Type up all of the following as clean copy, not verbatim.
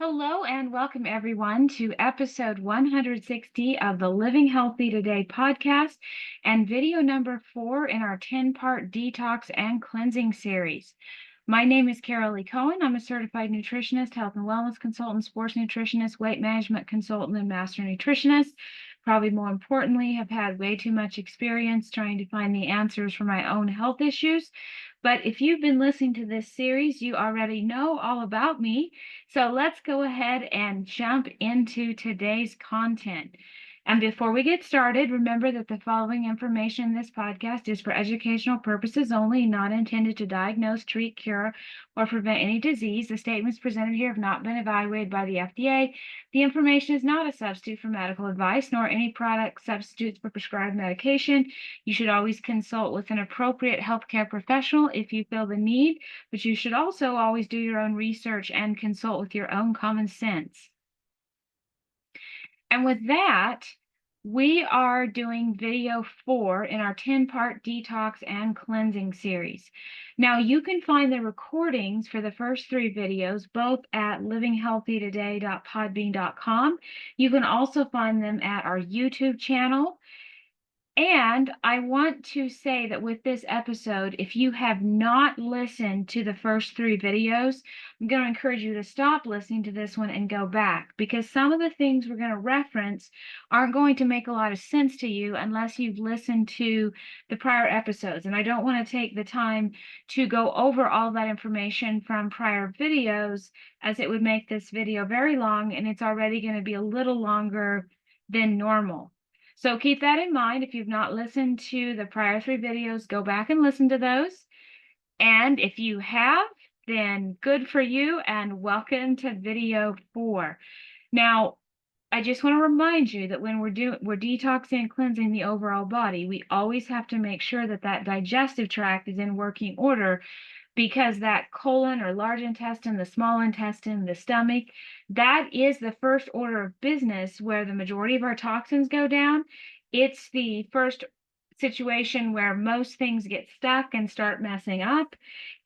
Hello and welcome everyone to episode 160 of the Living Healthy Today podcast and video number 4 in our 10-part detox and cleansing series. My name is Carol Lee Cohen. I'm a certified nutritionist, health and wellness consultant, sports nutritionist, weight management consultant, and master nutritionist. Probably more importantly, have had way too much experience trying to find the answers for my own health issues. But if you've been listening to this series, you already know all about me. So let's go ahead and jump into today's content. And before we get started, remember that the following information in this podcast is for educational purposes only, not intended to diagnose, treat, cure, or prevent any disease. The statements presented here have not been evaluated by the FDA. The information is not a substitute for medical advice, nor any product substitutes for prescribed medication. You should always consult with an appropriate healthcare professional if you feel the need, but you should also always do your own research and consult with your own common sense. And with that, we are doing video 4 in our 10-part detox and cleansing series. Now, you can find the recordings for the first 3 videos both at livinghealthytoday.podbean.com. You can also find them at our YouTube channel. And I want to say that with this episode, if you have not listened to the first 3 videos, I'm going to encourage you to stop listening to this one and go back, because some of the things we're going to reference aren't going to make a lot of sense to you unless you've listened to the prior episodes. And I don't want to take the time to go over all that information from prior videos, as it would make this video very long, and it's already going to be a little longer than normal. So keep that in mind. If you've not listened to the prior 3 videos, go back and listen to those. And if you have, then good for you and welcome to video 4. Now, I just want to remind you that when we're detoxing and cleansing the overall body, we always have to make sure that that digestive tract is in working order, because that colon or large intestine, the small intestine, the stomach, that is the first order of business where the majority of our toxins go down. It's the first situation where most things get stuck and start messing up.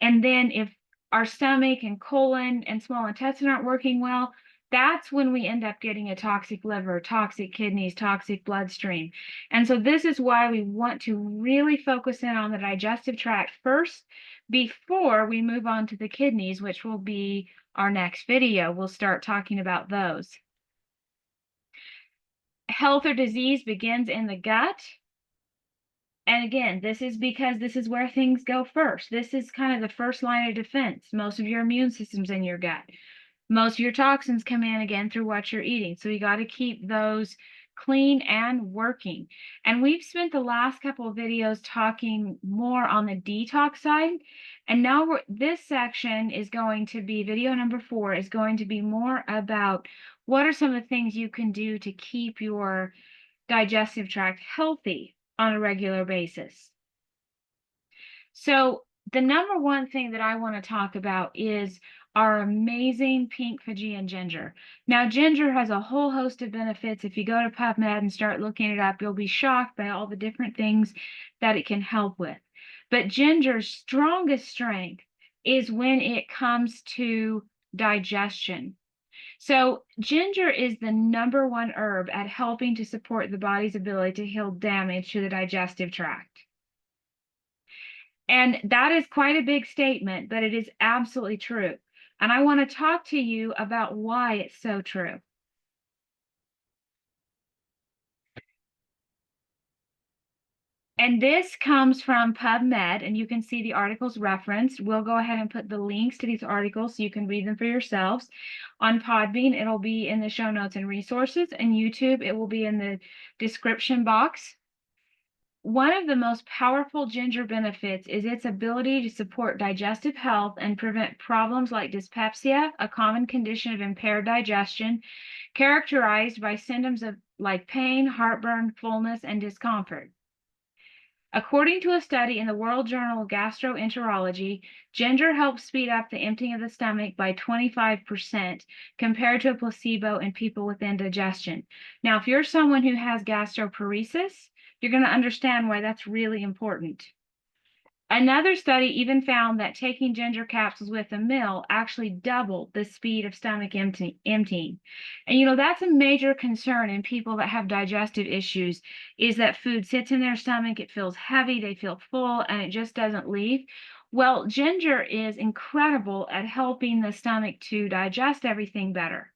And then if our stomach and colon and small intestine aren't working well, that's when we end up getting a toxic liver, toxic kidneys, toxic bloodstream. And so this is why we want to really focus in on the digestive tract first before we move on to the kidneys, which will be our next video. We'll start talking about those. Health or disease begins in the gut. And again, this is because this is where things go first. This is kind of the first line of defense. Most of your immune system's in your gut. Most of your toxins come in again through what you're eating. So you got to keep those clean and working. And we've spent the last couple of videos talking more on the detox side. And now this section is going to be, video number 4 is going to be more about what are some of the things you can do to keep your digestive tract healthy on a regular basis. So the number one thing that I want to talk about is our amazing pink Fijian ginger. Now, ginger has a whole host of benefits. If you go to Pubmed and start looking it up, you'll be shocked by all the different things that it can help with. But ginger's strongest strength is when it comes to digestion. So ginger is the number 1 herb at helping to support the body's ability to heal damage to the digestive tract. And that is quite a big statement, but it is absolutely true. And I want to talk to you about why it's so true. And this comes from Pubmed, and you can see the articles referenced. We'll go ahead and put the links to these articles so you can read them for yourselves. On Podbean, it'll be in the show notes and resources, and YouTube, it will be in the description box. One of the most powerful ginger benefits is its ability to support digestive health and prevent problems like dyspepsia, a common condition of impaired digestion, characterized by symptoms like pain, heartburn, fullness, and discomfort. According to a study in the World Journal of Gastroenterology, ginger helps speed up the emptying of the stomach by 25% compared to a placebo in people with indigestion. Now, if you're someone who has gastroparesis, you're going to understand why that's really important. Another study even found that taking ginger capsules with a meal actually doubled the speed of stomach emptying. And that's a major concern in people that have digestive issues, is that food sits in their stomach, it feels heavy, they feel full, and it just doesn't leave. Well, ginger is incredible at helping the stomach to digest everything better.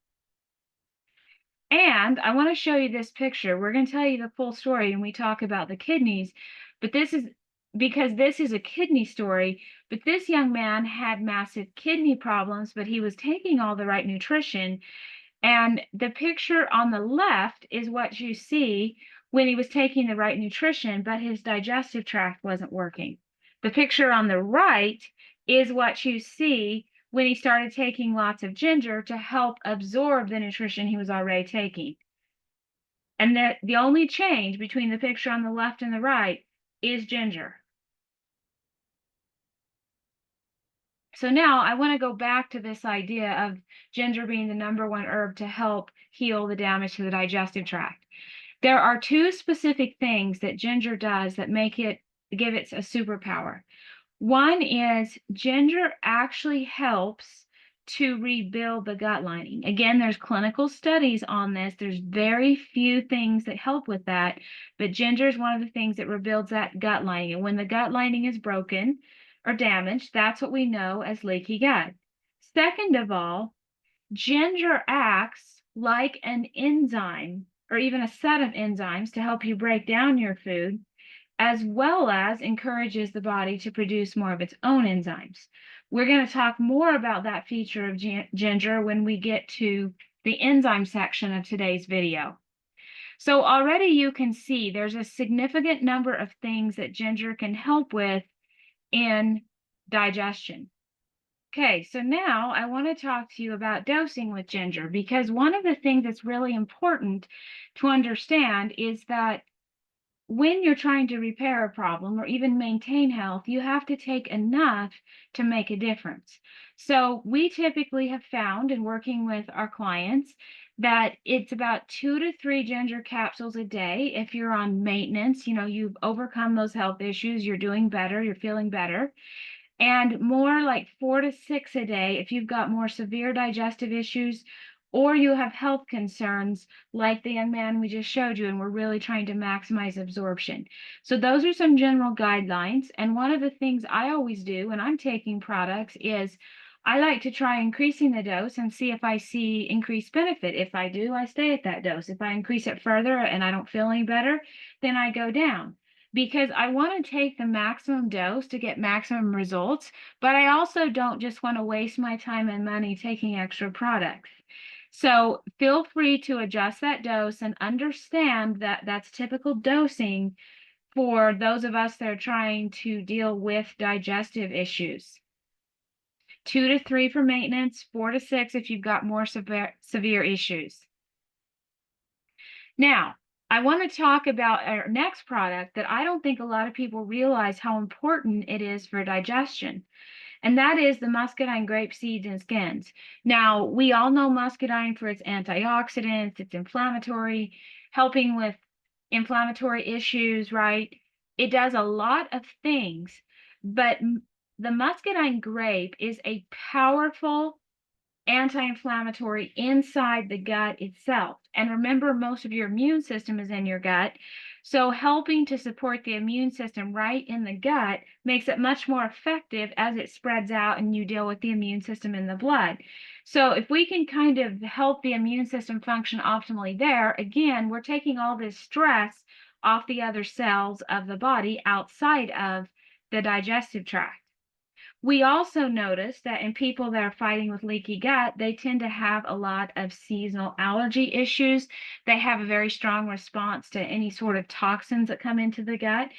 And I want to show you this picture. We're going to tell you the full story when we talk about the kidneys, but this is because this is a kidney story. But this young man had massive kidney problems, but he was taking all the right nutrition. And the picture on the left is what you see when he was taking the right nutrition, but his digestive tract wasn't working. The picture on the right is what you see when he started taking lots of ginger to help absorb the nutrition he was already taking. And the only change between the picture on the left and the right is ginger. So now I want to go back to this idea of ginger being the #1 herb to help heal the damage to the digestive tract. There are two specific things that ginger does that give it a superpower. One is ginger actually helps to rebuild the gut lining. Again, there's clinical studies on this. There's very few things that help with that, but ginger is one of the things that rebuilds that gut lining. And when the gut lining is broken or damaged, that's what we know as leaky gut. Second of all, ginger acts like an enzyme or even a set of enzymes to help you break down your food, as well as encourages the body to produce more of its own enzymes. We're going to talk more about that feature of ginger when we get to the enzyme section of today's video. So already you can see there's a significant number of things that ginger can help with in digestion. Okay, so now I want to talk to you about dosing with ginger, because one of the things that's really important to understand is that when you're trying to repair a problem or even maintain health, you have to take enough to make a difference. So we typically have found in working with our clients that it's about 2 to 3 ginger capsules a day. If you're on maintenance, you've overcome those health issues, you're doing better, you're feeling better, and more like 4 to 6 a day if you've got more severe digestive issues or you have health concerns like the young man we just showed you, and we're really trying to maximize absorption. So those are some general guidelines. And one of the things I always do when I'm taking products is I like to try increasing the dose and see if I see increased benefit. If I do, I stay at that dose. If I increase it further and I don't feel any better, then I go down, because I want to take the maximum dose to get maximum results, but I also don't just want to waste my time and money taking extra products. So feel free to adjust that dose and understand that that's typical dosing for those of us that are trying to deal with digestive issues. 2 to 3 for maintenance, 4 to 6 if you've got more severe issues. Now, I want to talk about our next product that I don't think a lot of people realize how important it is for digestion, and that is the muscadine grape seeds and skins. Now, we all know muscadine for its antioxidants, it's inflammatory, helping with inflammatory issues, right? It does a lot of things, but the muscadine grape is a powerful anti-inflammatory inside the gut itself. And remember, most of your immune system is in your gut. So helping to support the immune system right in the gut makes it much more effective as it spreads out and you deal with the immune system in the blood. So if we can kind of help the immune system function optimally there, again, we're taking all this stress off the other cells of the body outside of the digestive tract. We also notice that in people that are fighting with leaky gut, they tend to have a lot of seasonal allergy issues. They have a very strong response to any sort of toxins that come into the gut.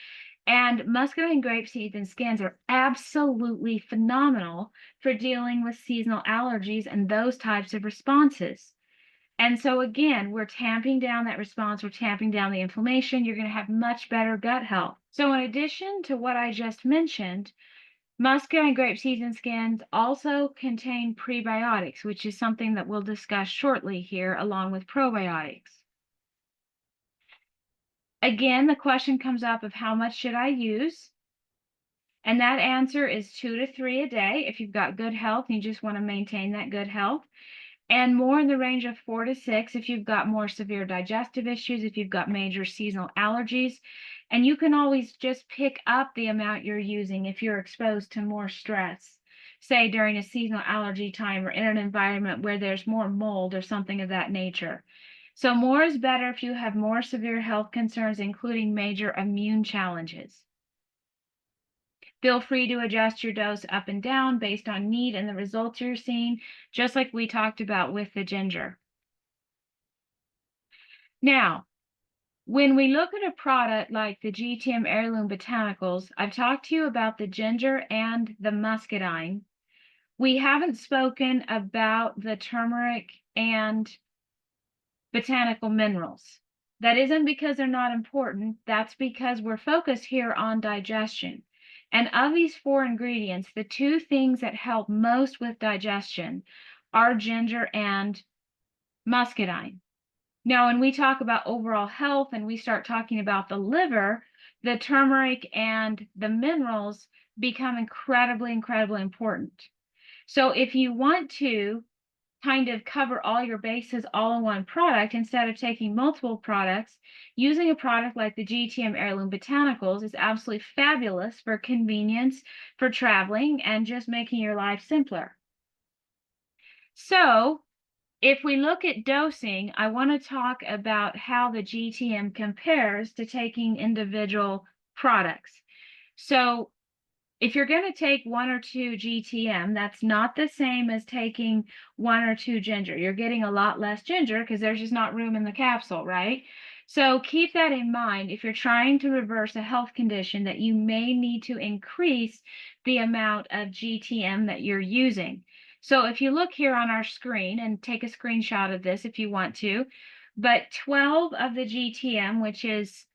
And muscadine grape seeds and skins are absolutely phenomenal for dealing with seasonal allergies and those types of responses. And so again, we're tamping down that response, we're tamping down the inflammation, you're going to have much better gut health. So in addition to what I just mentioned, muscadine grape seeds and skins also contain prebiotics, which is something that we'll discuss shortly here, along with probiotics. Again, the question comes up of how much should I use? And that answer is 2 to 3 a day if you've got good health and you just want to maintain that good health, and more in the range of 4 to 6 if you've got more severe digestive issues, if you've got major seasonal allergies. And you can always just pick up the amount you're using if you're exposed to more stress, say during a seasonal allergy time or in an environment where there's more mold or something of that nature. So more is better if you have more severe health concerns, including major immune challenges. Feel free to adjust your dose up and down based on need and the results you're seeing, just like we talked about with the ginger. Now, when we look at a product like the GTM Heirloom Botanicals, I've talked to you about the ginger and the muscadine. We haven't spoken about the turmeric and botanical minerals. That isn't because they're not important, that's because we're focused here on digestion. And of these 4 ingredients, the 2 things that help most with digestion are ginger and muscadine. Now, when we talk about overall health and we start talking about the liver, the turmeric and the minerals become incredibly, incredibly important. So if you want to kind of cover all your bases all in one product instead of taking multiple products, using a product like the GTM Heirloom Botanicals is absolutely fabulous for convenience, for traveling, and just making your life simpler. So if we look at dosing, I want to talk about how the GTM compares to taking individual products. So if you're going to take 1 or 2 GTM, that's not the same as taking 1 or 2 ginger. You're getting a lot less ginger because there's just not room in the capsule, right? So keep that in mind if you're trying to reverse a health condition, that you may need to increase the amount of GTM that you're using. So if you look here on our screen, and take a screenshot of this if you want to, but 12 of the GTM, which is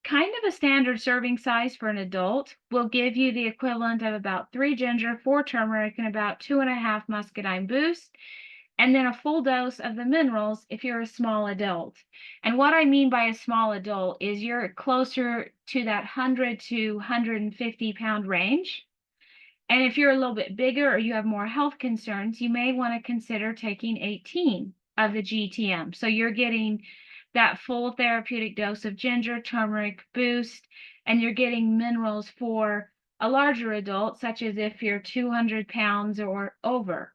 kind of a standard serving size for an adult, will give you the equivalent of about 3 ginger, 4 turmeric, and about 2.5 muscadine boost, and then a full dose of the minerals if you're a small adult. And what I mean by a small adult is you're closer to that 100 to 150 pound range. And if you're a little bit bigger or you have more health concerns, you may want to consider taking 18 of the GTM. So you're getting that full therapeutic dose of ginger, turmeric boost, and you're getting minerals for a larger adult, such as if you're 200 pounds or over.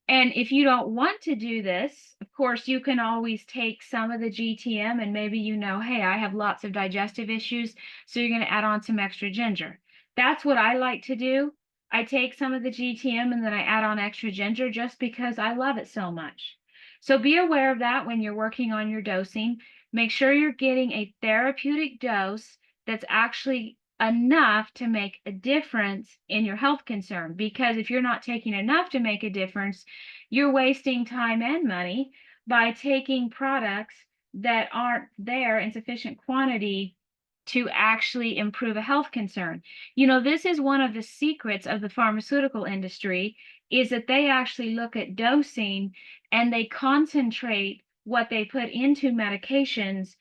And if you don't want to do this, of course, you can always take some of the GTM and maybe hey, I have lots of digestive issues, so you're going to add on some extra ginger. That's what I like to do. I take some of the GTM and then I add on extra ginger just because I love it so much. So be aware of that when you're working on your dosing. Make sure you're getting a therapeutic dose that's actually enough to make a difference in your health concern. Because if you're not taking enough to make a difference, you're wasting time and money by taking products that aren't there in sufficient quantity to actually improve a health concern. This is one of the secrets of the pharmaceutical industry, is that they actually look at dosing and they concentrate what they put into medications,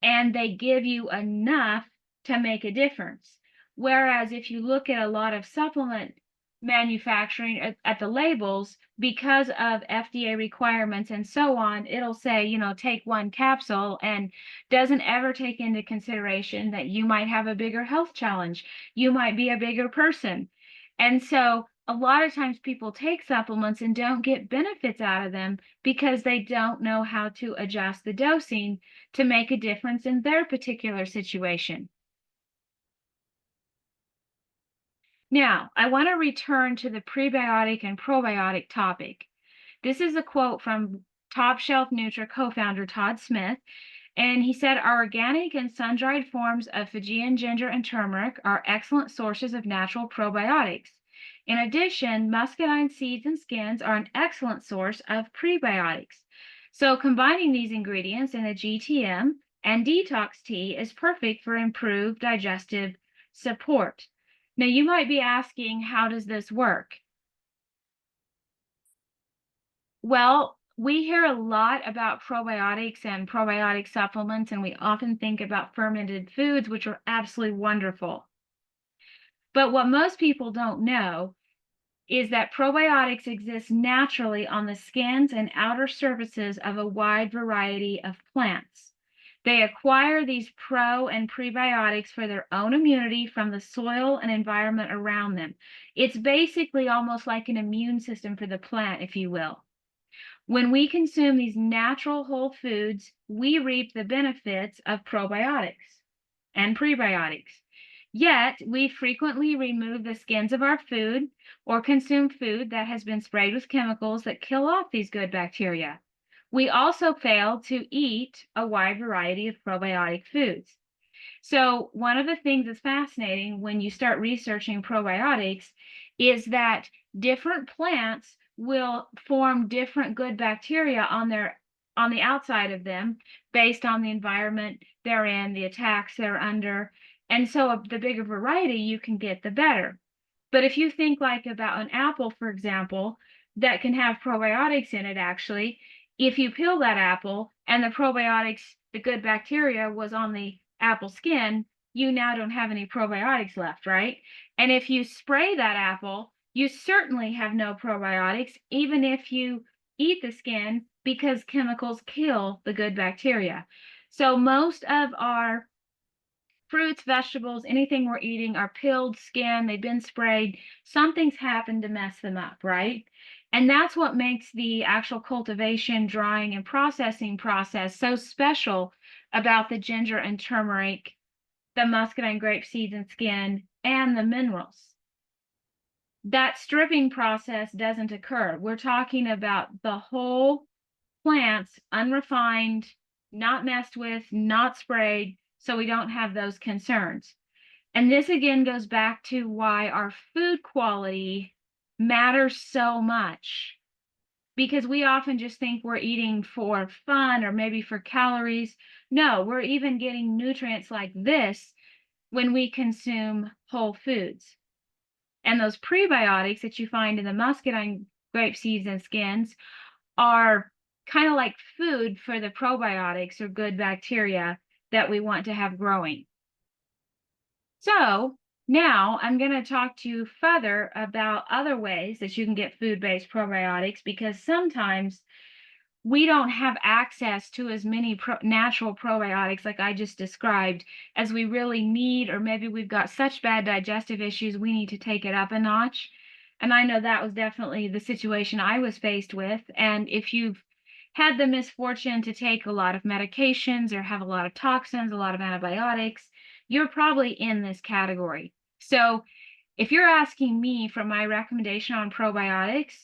and they give you enough to make a difference. Whereas if you look at a lot of supplement manufacturing at the labels, because of FDA requirements and so on, it'll say, take 1 capsule, and doesn't ever take into consideration that you might have a bigger health challenge. You might be a bigger person. And so a lot of times people take supplements and don't get benefits out of them because they don't know how to adjust the dosing to make a difference in their particular situation. Now, I want to return to the prebiotic and probiotic topic. This is a quote from Top Shelf Nutra co-founder Todd Smith, and he said, "Our organic and sun-dried forms of Fijian ginger and turmeric are excellent sources of natural probiotics. In addition, muscadine seeds and skins are an excellent source of prebiotics. So combining these ingredients in a GTM and detox tea is perfect for improved digestive support." Now, you might be asking, how does this work? Well, We hear a lot about probiotics and probiotic supplements, and we often think about fermented foods, which are absolutely wonderful. But what most people don't know is that probiotics exist naturally on the skins and outer surfaces of a wide variety of plants. They acquire these pro and prebiotics for their own immunity from the soil and environment around them. It's basically almost like an immune system for the plant, if you will. When we consume these natural whole foods, we reap the benefits of probiotics and prebiotics. Yet, we frequently remove the skins of our food or consume food that has been sprayed with chemicals that kill off these good bacteria. We also fail to eat a wide variety of probiotic foods. So, one of the things that's fascinating when you start researching probiotics is that different plants will form different good bacteria on the outside of them based on the environment they're in, the attacks they're under. And so the bigger variety you can get, the better. But if you think like about an apple, for example, that can have probiotics in it actually, if you peel that apple and the probiotics, the good bacteria was on the apple skin, you now don't have any probiotics left, right? And if you spray that apple, you certainly have no probiotics, even if you eat the skin, because chemicals kill the good bacteria. So most of our fruits, vegetables, anything we're eating are peeled skin, they've been sprayed, something's happened to mess them up, right? And that's what makes the actual cultivation, drying, and processing process so special about the ginger and turmeric, the muscadine grape seeds and skin, and the minerals. That stripping process doesn't occur. We're talking about the whole plants, unrefined, not messed with, not sprayed, so we don't have those concerns. And this again goes back to why our food quality matters so much, because we often just think we're eating for fun or maybe for calories. No, we're even getting nutrients like this when we consume whole foods. And those prebiotics that you find in the muscadine grape seeds and skins are kind of like food for the probiotics or good bacteria that we want to have growing. So now I'm going to talk to you further about other ways that you can get food-based probiotics, because sometimes we don't have access to as many natural probiotics like I just described as we really need, or maybe we've got such bad digestive issues we need to take it up a notch. And I know that was definitely the situation I was faced with. And if you've had the misfortune to take a lot of medications or have a lot of toxins, a lot of antibiotics, you're probably in this category. So if you're asking me for my recommendation on probiotics,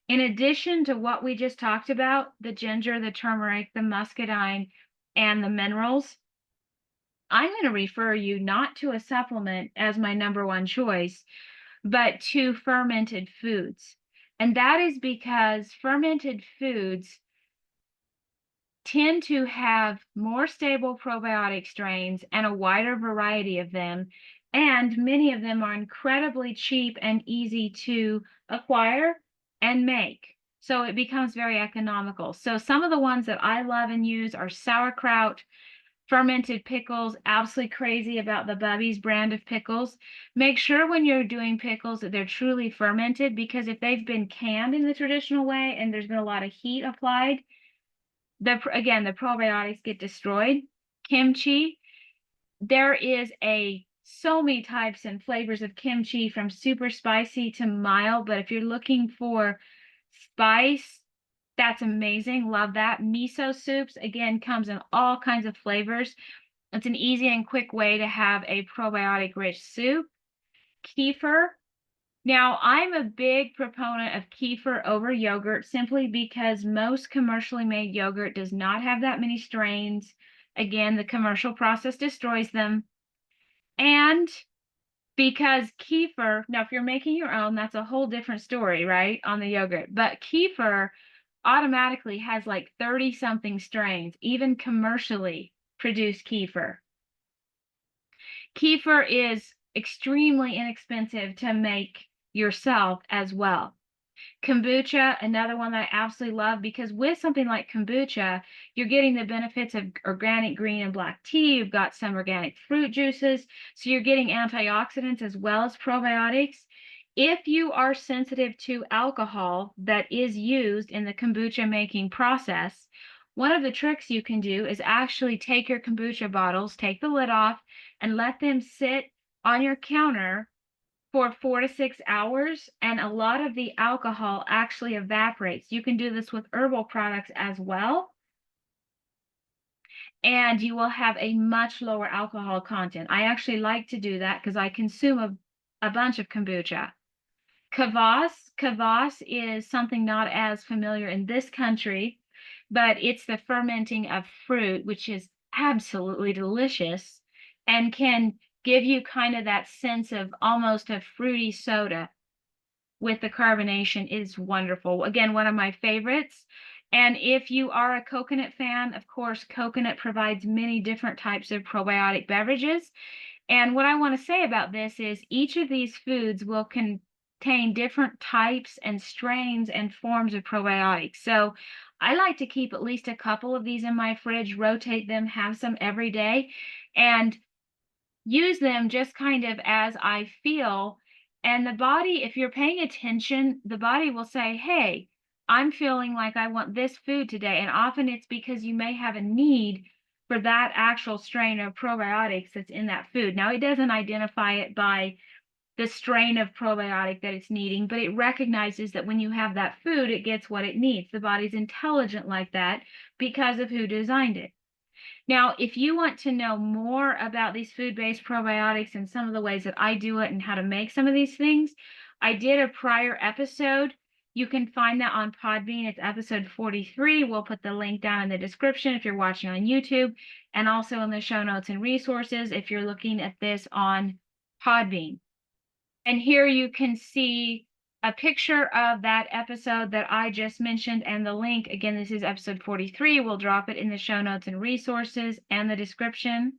in addition to what we just talked about, the ginger, the turmeric, the muscadine, and the minerals, I'm going to refer you not to a supplement as my number one choice, but to fermented foods. And that is because fermented foods tend to have more stable probiotic strains and a wider variety of them. And many of them are incredibly cheap and easy to acquire and make. So it becomes very economical. So some of the ones that I love and use are sauerkraut, fermented pickles, absolutely crazy about the Bubby's brand of pickles. Make sure when you're doing pickles that they're truly fermented, because if they've been canned in the traditional way and there's been a lot of heat applied, the probiotics get destroyed. Kimchi, there is so many types and flavors of kimchi, from super spicy to mild, but if you're looking for spice, that's amazing. Love that. Miso soups, again, comes in all kinds of flavors. It's an easy and quick way to have a probiotic rich soup. Kefir. Now, I'm a big proponent of kefir over yogurt, simply because most commercially made yogurt does not have that many strains. Again, the commercial process destroys them. And because kefir, now if you're making your own, that's a whole different story, right, on the yogurt. But kefir automatically has like 30 something strains, even commercially produced kefir. Kefir is extremely inexpensive to make yourself as well. Kombucha, another one that I absolutely love, because with something like kombucha, you're getting the benefits of organic green and black tea. You've got some organic fruit juices. So you're getting antioxidants as well as probiotics. If you are sensitive to alcohol that is used in the kombucha making process, one of the tricks you can do is actually take your kombucha bottles, take the lid off, and let them sit on your counter for 4 to 6 hours, and a lot of the alcohol actually evaporates. You can do this with herbal products as well, and you will have a much lower alcohol content. I actually like to do that because I consume a bunch of kombucha. Kvass is something not as familiar in this country, but it's the fermenting of fruit, which is absolutely delicious and can give you kind of that sense of almost a fruity soda with the carbonation. Is wonderful. Again, one of my favorites. And if you are a coconut fan, of course, coconut provides many different types of probiotic beverages. And what I want to say about this is each of these foods will contain different types and strains and forms of probiotics. So I like to keep at least a couple of these in my fridge, rotate them, have some every day, and use them just kind of as I feel. And the body, if you're paying attention, the body will say, hey, I'm feeling like I want this food today. And often it's because you may have a need for that actual strain of probiotics that's in that food. Now, it doesn't identify it by the strain of probiotic that it's needing, but it recognizes that when you have that food, it gets what it needs. The body's intelligent like that because of who designed it. Now, if you want to know more about these food-based probiotics and some of the ways that I do it and how to make some of these things, I did a prior episode. You can find that on Podbean. It's episode 43. We'll put the link down in the description if you're watching on YouTube, and also in the show notes and resources if you're looking at this on Podbean. And here you can see a picture of that episode that I just mentioned and the link. Again, this is episode 43. We'll drop it in the show notes and resources and the description.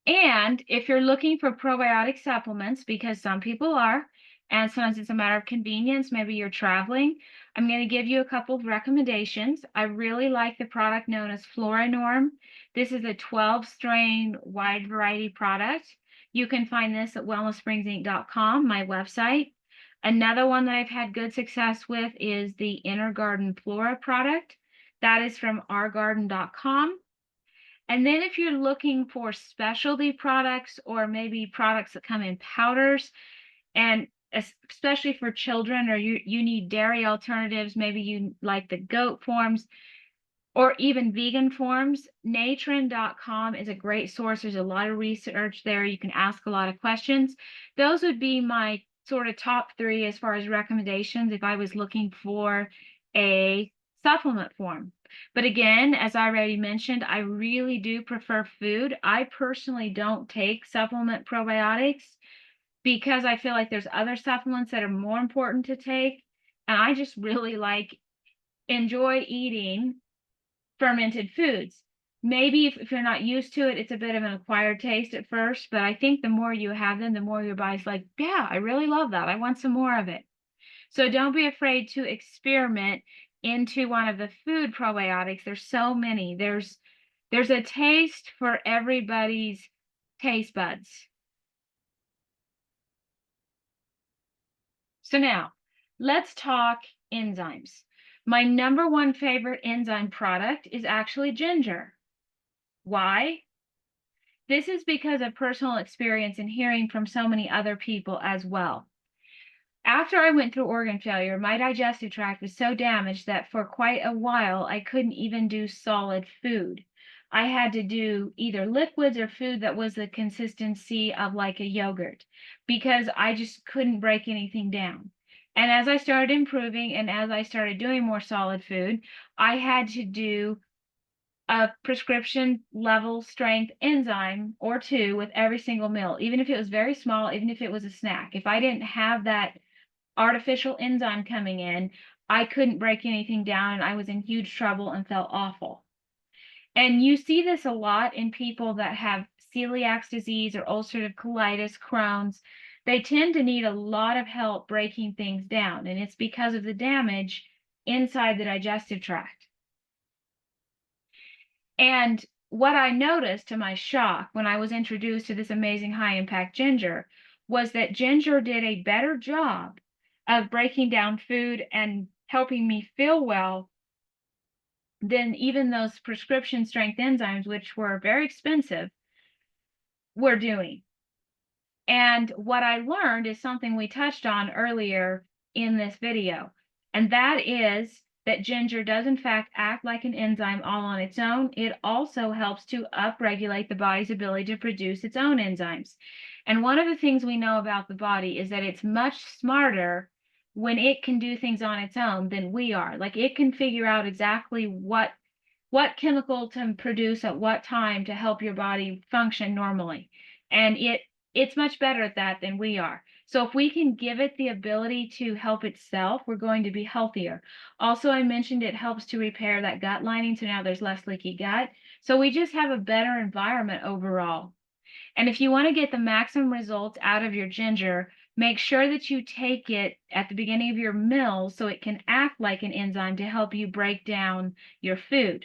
And if you're looking for probiotic supplements, because some people are, and sometimes it's a matter of convenience, maybe you're traveling, I'm going to give you a couple of recommendations. I really like the product known as FloraNorm. This is a 12-strain wide variety product. You can find this at wellnesssprings.com, my website. Another one that I've had good success with is the Inner Garden Flora product. That is from ourgarden.com. And then if you're looking for specialty products or maybe products that come in powders, and especially for children, or you need dairy alternatives, maybe you like the goat forms or even vegan forms, natron.com is a great source. There's a lot of research there. You can ask a lot of questions. Those would be my sort of top 3 as far as recommendations if I was looking for a supplement form. But again, as I already mentioned, I really do prefer food. I personally don't take supplement probiotics because I feel like there's other supplements that are more important to take. And I just really enjoy eating fermented foods. Maybe if you're not used to it, it's a bit of an acquired taste at first, but I think the more you have them, the more your body's like, yeah, I really love that. I want some more of it. So don't be afraid to experiment into one of the food probiotics. There's so many. There's a taste for everybody's taste buds. So now, let's talk enzymes. My number one favorite enzyme product is actually ginger. Why? This is because of personal experience and hearing from so many other people as well. After I went through organ failure, my digestive tract was so damaged that for quite a while I couldn't even do solid food. I had to do either liquids or food that was the consistency of like a yogurt because I just couldn't break anything down. And as I started improving and as I started doing more solid food, I had to do a prescription level strength enzyme or 2 with every single meal, even if it was very small, even if it was a snack. If I didn't have that artificial enzyme coming in, I couldn't break anything down and I was in huge trouble and felt awful. And you see this a lot in people that have celiac disease or ulcerative colitis, Crohn's. they tend to need a lot of help breaking things down, and it's because of the damage inside the digestive tract. And what I noticed, to my shock, when I was introduced to this amazing high-impact ginger, was that ginger did a better job of breaking down food and helping me feel well than even those prescription strength enzymes, which were very expensive, were doing. And what I learned is something we touched on earlier in this video, and that is that ginger does in fact act like an enzyme all on its own. It also helps to upregulate the body's ability to produce its own enzymes. And one of the things we know about the body is that it's much smarter when it can do things on its own than we are. Like, it can figure out exactly what chemical to produce at what time to help your body function normally. And it's much better at that than we are. So if we can give it the ability to help itself, we're going to be healthier. Also, I mentioned it helps to repair that gut lining, so now there's less leaky gut. So we just have a better environment overall. And if you want to get the maximum results out of your ginger, make sure that you take it at the beginning of your meal so it can act like an enzyme to help you break down your food.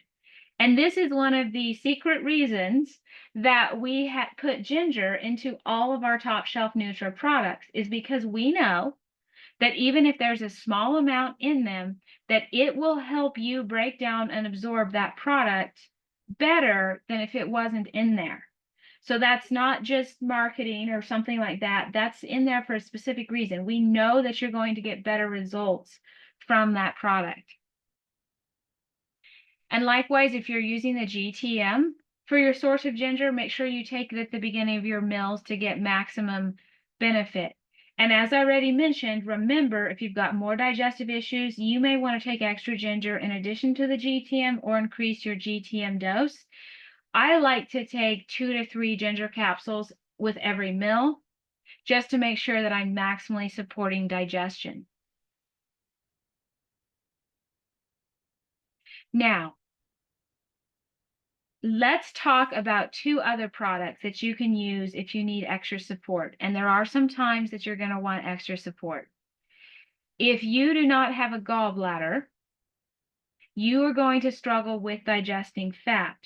And this is one of the secret reasons that we put ginger into all of our top shelf Nutra products, is because we know that even if there's a small amount in them, that it will help you break down and absorb that product better than if it wasn't in there. So that's not just marketing or something like that. That's in there for a specific reason. We know that you're going to get better results from that product. And likewise, if you're using the GTM for your source of ginger, make sure you take it at the beginning of your meals to get maximum benefit. And as I already mentioned, remember, if you've got more digestive issues, you may want to take extra ginger in addition to the GTM or increase your GTM dose. I like to take 2 to 3 ginger capsules with every meal, just to make sure that I'm maximally supporting digestion. Now, let's talk about 2 other products that you can use if you need extra support. And there are some times that you're going to want extra support. If you do not have a gallbladder, you are going to struggle with digesting fat.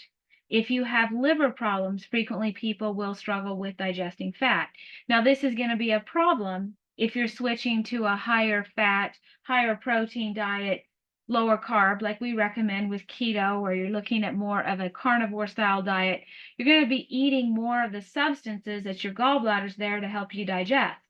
If you have liver problems, frequently people will struggle with digesting fat. Now, this is going to be a problem if you're switching to a higher fat, higher protein diet, lower carb, like we recommend with keto, or you're looking at more of a carnivore style diet. You're going to be eating more of the substances that your gallbladder's there to help you digest.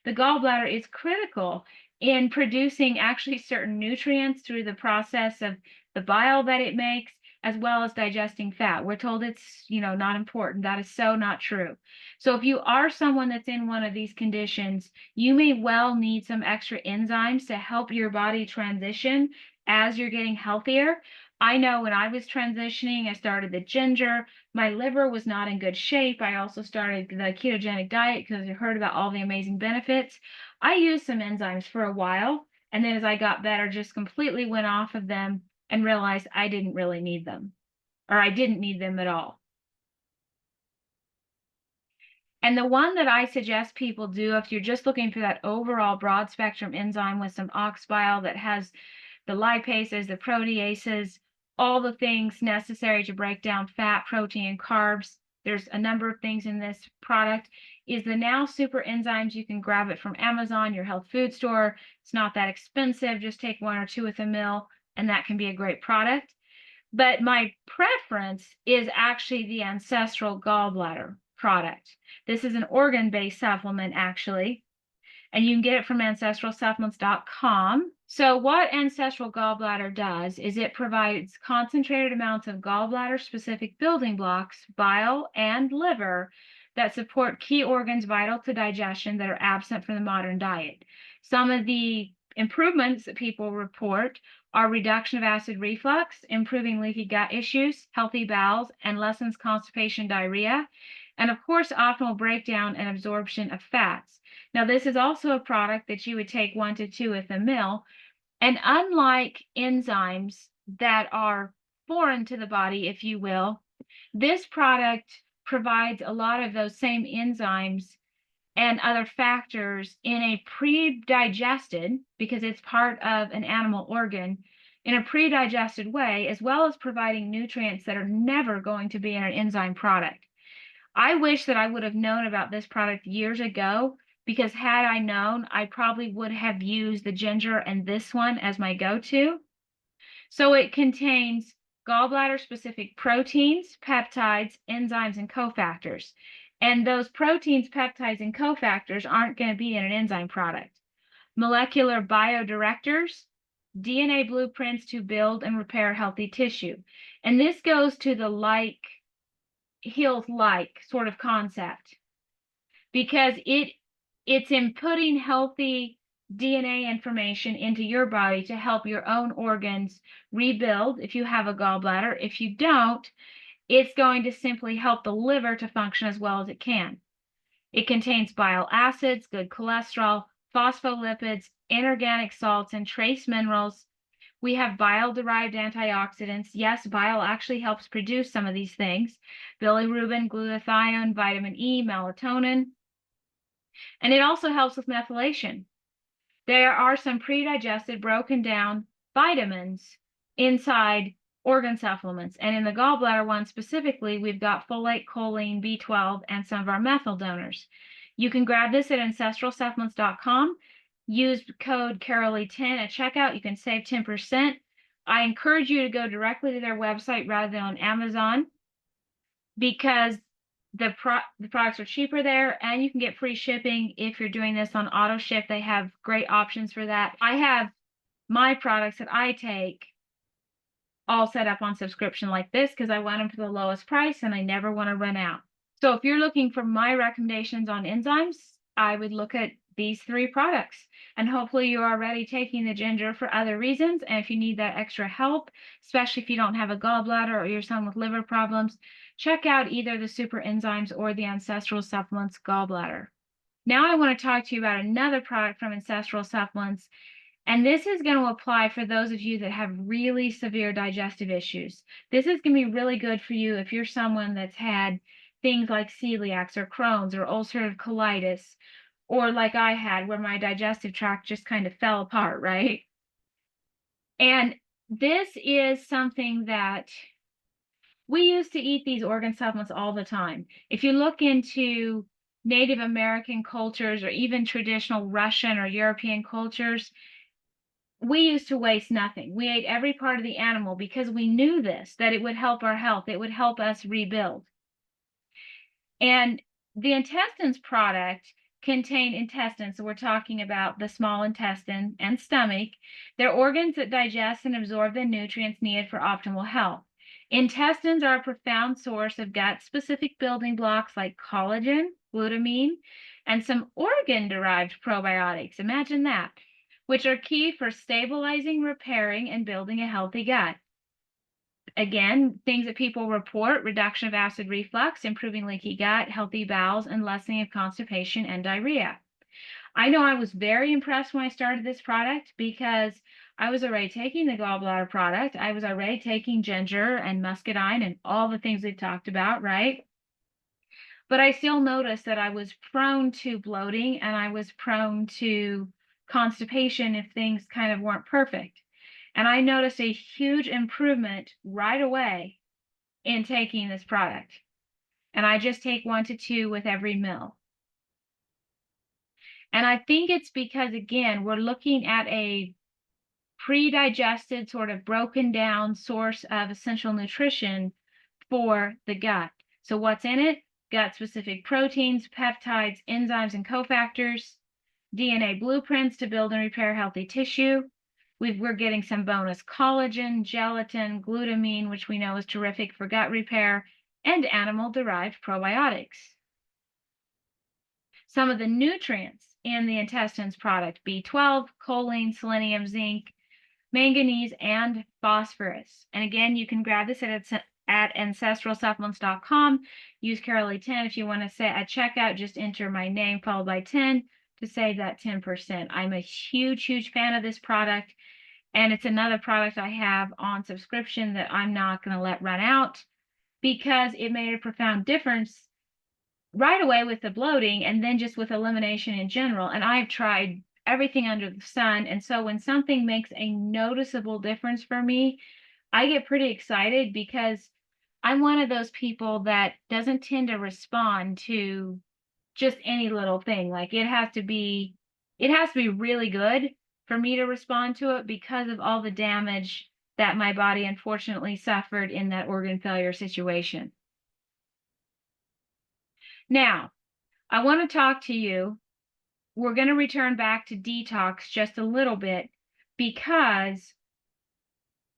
The gallbladder is critical in producing actually certain nutrients through the process of the bile that it makes, as well as digesting fat. We're told it's, not important. That is so not true. So if you are someone that's in one of these conditions, you may well need some extra enzymes to help your body transition as you're getting healthier. I know when I was transitioning, I started the ginger. My liver was not in good shape. I also started the ketogenic diet because I heard about all the amazing benefits. I used some enzymes for a while, and then as I got better, just completely went off of them and realized I didn't really need them, or I didn't need them at all. And the one that I suggest people do, if you're just looking for that overall broad spectrum enzyme with some ox bile that has the lipases, the proteases, all the things necessary to break down fat, protein, and carbs. There's a number of things in this product, is the Now Super Enzymes. You can grab it from Amazon, your health food store. It's not that expensive. Just take 1 or 2 with a meal, and that can be a great product. But my preference is actually the Ancestral Gallbladder product. This is an organ-based supplement, actually, and you can get it from ancestralsupplements.com. So what Ancestral Gallbladder does is it provides concentrated amounts of gallbladder-specific building blocks, bile, and liver that support key organs vital to digestion that are absent from the modern diet. Some of the improvements that people report are reduction of acid reflux, improving leaky gut issues, healthy bowels, and lessens constipation, diarrhea, and of course, optimal breakdown and absorption of fats. Now, this is also a product that you would take 1 to 2 with a meal. And unlike enzymes that are foreign to the body, if you will, this product provides a lot of those same enzymes and other factors in a pre-digested, because it's part of an animal organ, in a pre-digested way, as well as providing nutrients that are never going to be in an enzyme product. I wish that I would have known about this product years ago, because had I known, I probably would have used the ginger and this one as my go-to. So it contains gallbladder-specific proteins, peptides, enzymes, and cofactors. And those proteins, peptides, and cofactors aren't going to be in an enzyme product. Molecular biodirectors, DNA blueprints to build and repair healthy tissue. And this goes to the like heals like sort of concept, because it's inputting healthy DNA information into your body to help your own organs rebuild if you have a gallbladder. If you don't, it's going to simply help the liver to function as well as it can. It contains bile acids, good cholesterol, phospholipids, inorganic salts, and trace minerals. We have bile-derived antioxidants. Yes, bile actually helps produce some of these things: bilirubin, glutathione, vitamin E, melatonin. And it also helps with methylation. There are some pre-digested, broken down vitamins inside organ supplements. And in the gallbladder one specifically, we've got folate, choline, B12, and some of our methyl donors. You can grab this at ancestralsupplements.com. Use code Carolee10 at checkout. You can save 10%. I encourage you to go directly to their website rather than on Amazon, because the products are cheaper there, and you can get free shipping if you're doing this on auto ship. They have great options for that. I have my products that I take all set up on subscription like this because I want them for the lowest price and I never want to run out. So if you're looking for my recommendations on enzymes, I would look at these 3 products, and hopefully you're already taking the ginger for other reasons. And if you need that extra help, especially if you don't have a gallbladder or you're someone with liver problems, check out either the super enzymes or the Ancestral Supplements Gallbladder. Now I want to talk to you about another product from Ancestral Supplements, and this is going to apply for those of you that have really severe digestive issues. This is going to be really good for you if you're someone that's had things like celiacs or Crohn's or ulcerative colitis, or like I had, where my digestive tract just kind of fell apart, right? And this is something that we used to eat these organ supplements all the time. If you look into Native American cultures or even traditional Russian or European cultures, we used to waste nothing. We ate every part of the animal because we knew this, that it would help our health. It would help us rebuild. And the intestines product contain intestines. So we're talking about the small intestine and stomach. They're organs that digest and absorb the nutrients needed for optimal health. Intestines are a profound source of gut-specific building blocks like collagen, glutamine, and some organ-derived probiotics. Imagine that, which are key for stabilizing, repairing, and building a healthy gut. Again, things that people report: reduction of acid reflux, improving leaky gut, healthy bowels, and lessening of constipation and diarrhea. I know I was very impressed when I started this product because I was already taking the gallbladder product. I was already taking ginger and muscadine and all the things we've talked about, right? But I still noticed that I was prone to bloating and I was prone to constipation if things kind of weren't perfect. And I noticed a huge improvement right away in taking this product. And I just take 1 to 2 with every meal. And I think it's because, again, we're looking at a pre-digested, sort of broken down source of essential nutrition for the gut. So what's in it? Gut-specific proteins, peptides, enzymes, and cofactors, DNA blueprints to build and repair healthy tissue. We're getting some bonus collagen, gelatin, glutamine, which we know is terrific for gut repair, and animal-derived probiotics. Some of the nutrients in the intestines product: B12, choline, selenium, zinc, manganese, and phosphorus. And again, you can grab this at ancestralsupplements.com. Use Carolee10 if you want to say at checkout. Just enter my name followed by 10 to save that 10%. I'm a huge, huge fan of this product, and it's another product I have on subscription that I'm not going to let run out because it made a profound difference right away with the bloating and then just with elimination in general. And I've tried everything under the sun. And so when something makes a noticeable difference for me, I get pretty excited because I'm one of those people that doesn't tend to respond to just any little thing. Like it has to be really good for me to respond to it because of all the damage that my body unfortunately suffered in that organ failure situation. Now, I want to talk to you. We're going to return back to detox just a little bit because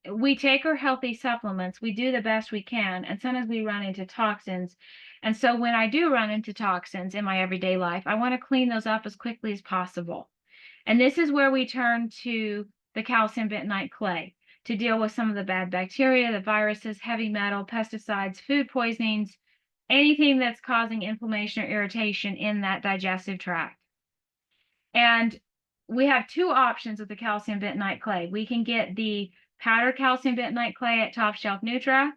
we take our healthy supplements, we do the best we can, and sometimes we run into toxins. And so when I do run into toxins in my everyday life, I want to clean those up as quickly as possible. And this is where we turn to the calcium bentonite clay to deal with some of the bad bacteria, the viruses, heavy metal, pesticides, food poisonings, anything that's causing inflammation or irritation in that digestive tract. And we have two options with the calcium bentonite clay. We can get the powdered calcium bentonite clay at Top Shelf Nutra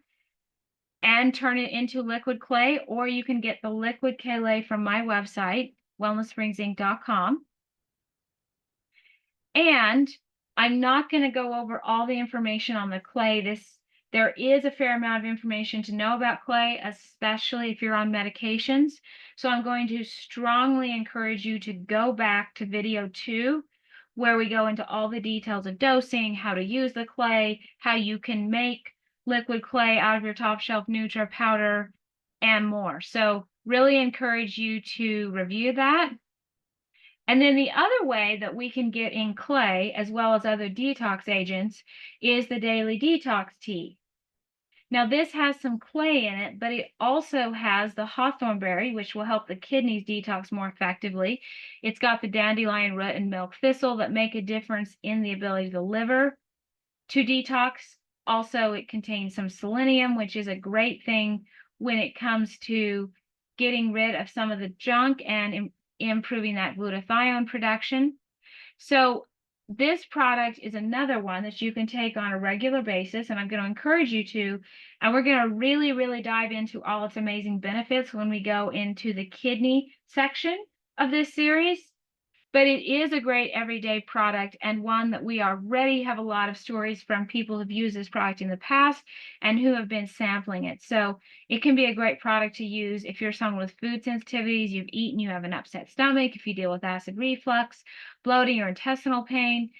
and turn it into liquid clay, or you can get the liquid clay from my website, wellnesssprings.inc.com. And I'm not going to go over all the information on the clay. There is a fair amount of information to know about clay, especially if you're on medications. So I'm going to strongly encourage you to go back to video 2, where we go into all the details of dosing, how to use the clay, how you can make liquid clay out of your Top Shelf Nutra powder, and more. So really encourage you to review that. And then the other way that we can get in clay, as well as other detox agents, is the daily detox tea. Now, this has some clay in it, but it also has the hawthorn berry, which will help the kidneys detox more effectively. It's got the dandelion root and milk thistle that make a difference in the ability of the liver to detox. Also, it contains some selenium, which is a great thing when it comes to getting rid of some of the junk and improving that glutathione production. So this product is another one that you can take on a regular basis, and I'm going to encourage you to, and we're going to really, really dive into all its amazing benefits when we go into the kidney section of this series. But it is a great everyday product, and one that we already have a lot of stories from people who've used this product in the past and who have been sampling it. So it can be a great product to use if you're someone with food sensitivities, you've eaten, you have an upset stomach, if you deal with acid reflux, bloating, or intestinal pain.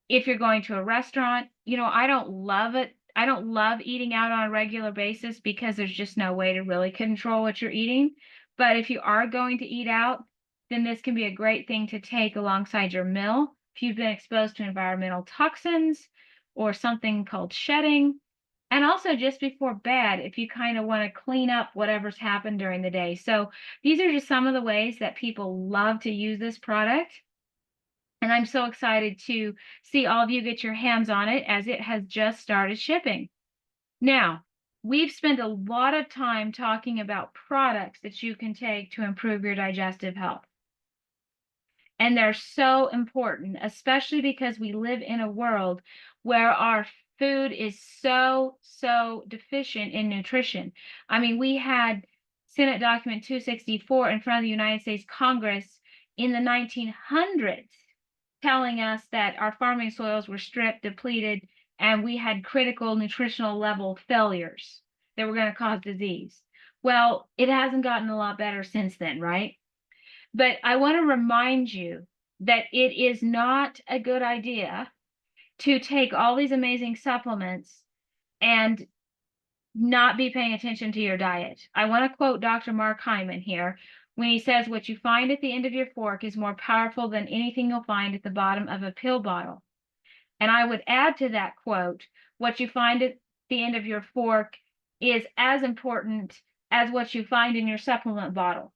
If you're going to a restaurant, I don't love it. I don't love eating out on a regular basis because there's just no way to really control what you're eating. But if you are going to eat out, then this can be a great thing to take alongside your meal. If you've been exposed to environmental toxins or something called shedding, and also just before bed, if you kind of want to clean up whatever's happened during the day. So these are just some of the ways that people love to use this product. And I'm so excited to see all of you get your hands on it as it has just started shipping. Now, we've spent a lot of time talking about products that you can take to improve your digestive health. And they're so important, especially because we live in a world where our food is so deficient in nutrition. I mean, we had Senate Document 264 in front of the United States Congress in the 1900s telling us that our farming soils were stripped, depleted, and we had critical nutritional level failures that were going to cause disease. Well, it hasn't gotten a lot better since then, right? But I want to remind you that it is not a good idea to take all these amazing supplements and not be paying attention to your diet. I want to quote Dr. Mark Hyman here when he says, "What you find at the end of your fork is more powerful than anything you'll find at the bottom of a pill bottle." And I would add to that quote, what you find at the end of your fork is as important as what you find in your supplement bottle.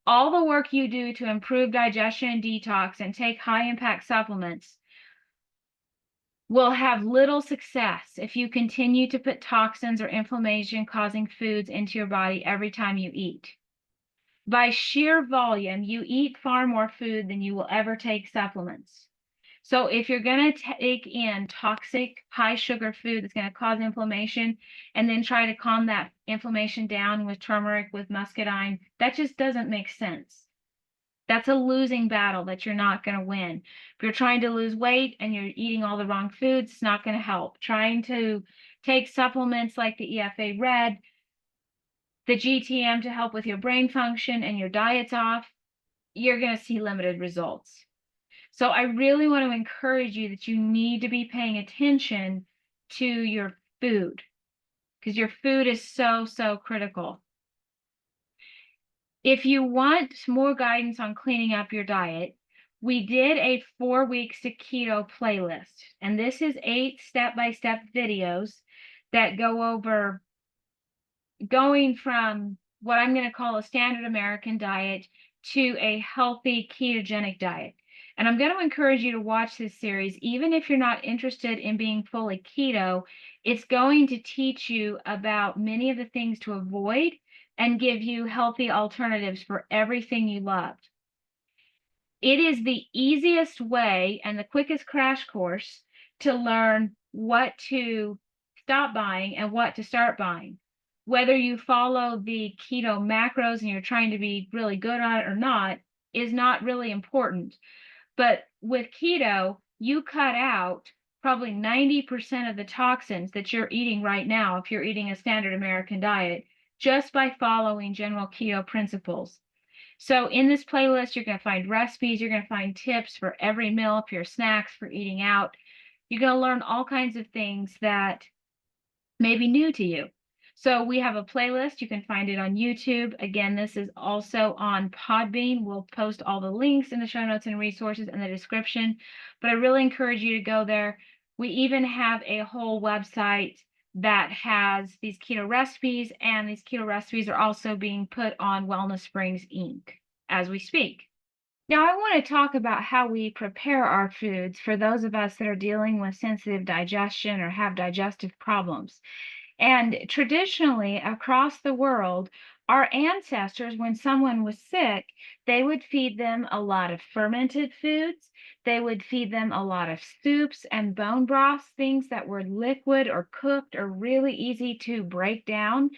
All the work you do to improve digestion and detox and take high-impact supplements will have little success if you continue to put toxins or inflammation-causing foods into your body every time you eat. By sheer volume, you eat far more food than you will ever take supplements. So if you're going to take in toxic, high sugar food that's going to cause inflammation and then try to calm that inflammation down with turmeric, with muscadine, that just doesn't make sense. That's a losing battle that you're not going to win. If you're trying to lose weight and you're eating all the wrong foods, it's not going to help. Trying to take supplements like the EFA Red, the GTM to help with your brain function, and your diet's off, you're going to see limited results. So I really want to encourage you that you need to be paying attention to your food, because your food is so, so critical. If you want more guidance on cleaning up your diet, we did a 4 weeks to keto playlist, and this is 8 step-by-step videos that go over going from what I'm going to call a standard American diet to a healthy ketogenic diet. And I'm going to encourage you to watch this series, even if you're not interested in being fully keto. It's going to teach you about many of the things to avoid and give you healthy alternatives for everything you love. It is the easiest way and the quickest crash course to learn what to stop buying and what to start buying. Whether you follow the keto macros and you're trying to be really good on it or not is not really important. But with keto, you cut out probably 90% of the toxins that you're eating right now if you're eating a standard American diet just by following general keto principles. So in this playlist, you're going to find recipes, you're going to find tips for every meal, for your snacks, for eating out. You're going to learn all kinds of things that may be new to you. So we have a playlist. You can find it on YouTube. Again, this is also on Podbean. We'll post all the links in the show notes and resources in the description. But I really encourage you to go there. We even have a whole website that has these keto recipes, and these keto recipes are also being put on Wellness Springs Inc. as we speak. Now, I want to talk about how we prepare our foods for those of us that are dealing with sensitive digestion or have digestive problems. And traditionally, across the world, our ancestors, when someone was sick, they would feed them a lot of fermented foods. They would feed them a lot of soups and bone broths, things that were liquid or cooked or really easy to break down.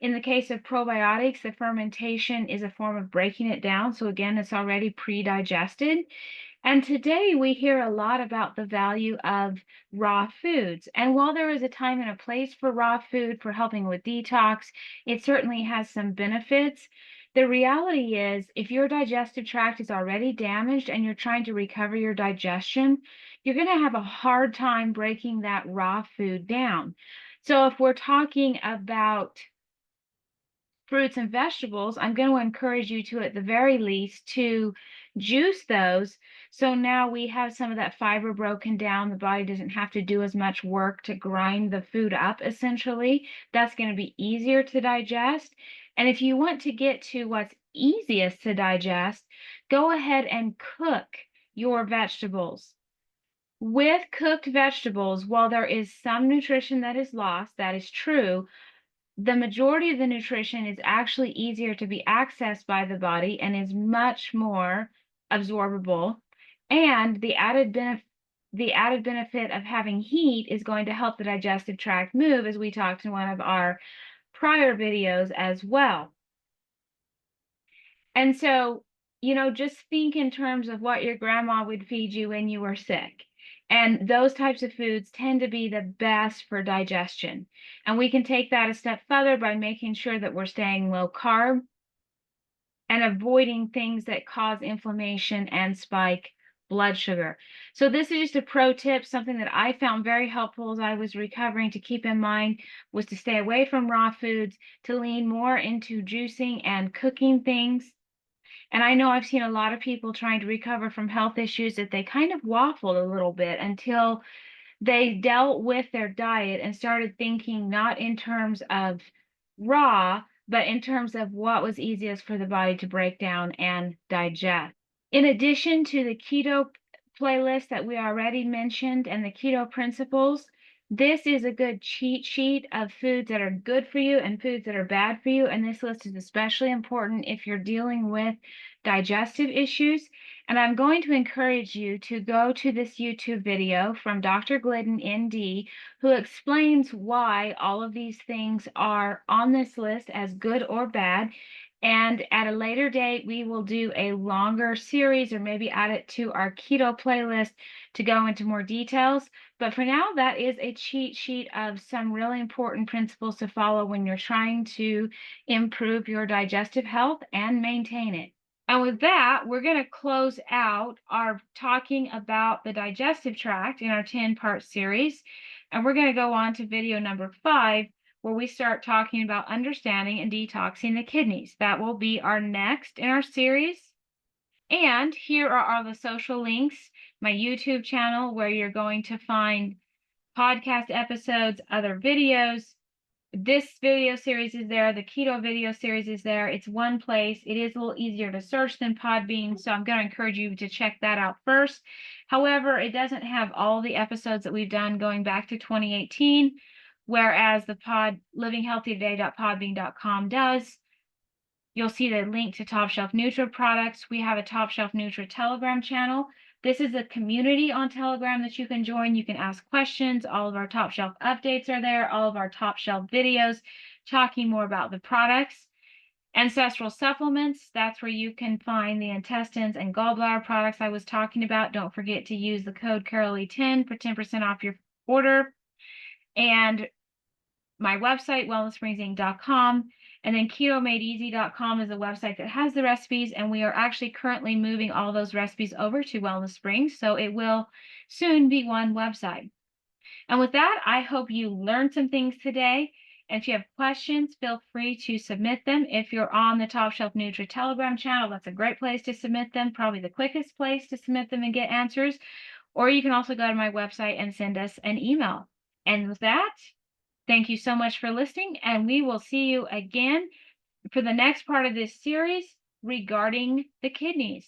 In the case of probiotics, the fermentation is a form of breaking it down. So again, it's already pre-digested. And today we hear a lot about the value of raw foods. And while there is a time and a place for raw food for helping with detox, it certainly has some benefits. The reality is, if your digestive tract is already damaged and you're trying to recover your digestion, you're going to have a hard time breaking that raw food down. So if we're talking about fruits and vegetables, I'm going to encourage you to, at the very least, to juice those. So now we have some of that fiber broken down. The body doesn't have to do as much work to grind the food up, essentially. That's going to be easier to digest. And if you want to get to what's easiest to digest, go ahead and cook your vegetables. With cooked vegetables, while there is some nutrition that is lost, that is true, the majority of the nutrition is actually easier to be accessed by the body and is much more absorbable. And the added benefit of having heat is going to help the digestive tract move, as we talked in one of our prior videos as well. And so, just think in terms of what your grandma would feed you when you were sick. And those types of foods tend to be the best for digestion. And we can take that a step further by making sure that we're staying low carb and avoiding things that cause inflammation and spike blood sugar. So this is just a pro tip, something that I found very helpful as I was recovering to keep in mind, was to stay away from raw foods, to lean more into juicing and cooking things. And I know I've seen a lot of people trying to recover from health issues that they kind of waffled a little bit until they dealt with their diet and started thinking not in terms of raw, but in terms of what was easiest for the body to break down and digest. In addition to the keto playlist that we already mentioned and the keto principles, This is a good cheat sheet of foods that are good for you and foods that are bad for you. And this list is especially important if you're dealing with digestive issues. And I'm going to encourage you to go to this YouTube video from Dr. Glidden, ND, who explains why all of these things are on this list as good or bad. And at a later date, we will do a longer series or maybe add it to our keto playlist to go into more details. But for now, that is a cheat sheet of some really important principles to follow when you're trying to improve your digestive health and maintain it. And with that, we're going to close out our talking about the digestive tract in our 10-part series. And we're going to go on to video number 5, where we start talking about understanding and detoxing the kidneys. That will be our next in our series. And here are all the social links, my YouTube channel, where you're going to find podcast episodes, other videos. This video series is there. The keto video series is there. It's one place. It is a little easier to search than Podbean, so I'm going to encourage you to check that out first. However, it doesn't have all the episodes that we've done going back to 2018, whereas the livinghealthytoday.podbean.com does. You'll see the link to Top Shelf Nutra products. We have a Top Shelf Nutra Telegram channel. This is a community on Telegram that you can join. You can ask questions. All of our Top Shelf updates are there. All of our Top Shelf videos talking more about the products. Ancestral supplements, that's where you can find the intestines and gallbladder products I was talking about. Don't forget to use the code CaroleE10 for 10% off your order. And my website, wellnesssprings.com. And then ketomadeeasy.com is a website that has the recipes, and we are actually currently moving all those recipes over to Wellness Springs, so it will soon be one website. And with that, I hope you learned some things today. And if you have questions, feel free to submit them. If you're on the Top Shelf Nutri Telegram channel, that's a great place to submit them, probably the quickest place to submit them and get answers. Or you can also go to my website and send us an email. And with that, thank you so much for listening, and we will see you again for the next part of this series regarding the kidneys.